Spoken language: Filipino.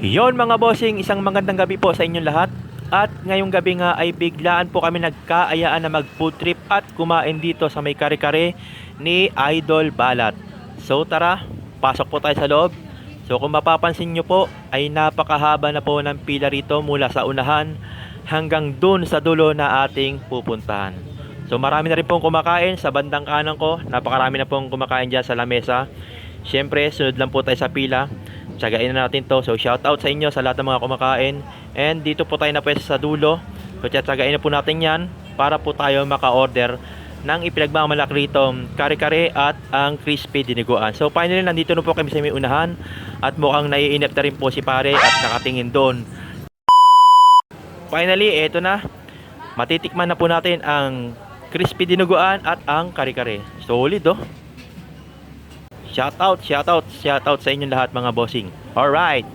Yon mga bossing, isang magandang gabi po sa inyong lahat. At ngayong gabi nga ay biglaan po kami nagkaayaan na mag food trip at kumain dito sa may kare-kare ni Idol Balat. So tara, pasok po tayo sa loob. So kung mapapansin nyo po ay napakahaba na po ng pila rito mula sa unahan hanggang dun sa dulo na ating pupuntahan. So marami na rin pong kumakain sa bandang kanan ko. Napakarami na pong kumakain dyan sa lamesa. Siyempre, sunod lang po tayo sa pila. Tsagain na natin to. So shout out sa inyo sa lahat ng mga kumakain. And dito po tayo na pwesto sa dulo. So tsagain na po natin yan para po tayo maka-order ng ipinagmamalak rito, kare-kare at ang crispy diniguan. So finally, nandito na po kami sa may unahan. At mukhang naiinip na rin po si pare at nakatingin doon. Finally, eto na. Matitikman na po natin ang crispy diniguan at ang kare-kare. Solid oh. Shout out sa inyong lahat mga bossing. Alright.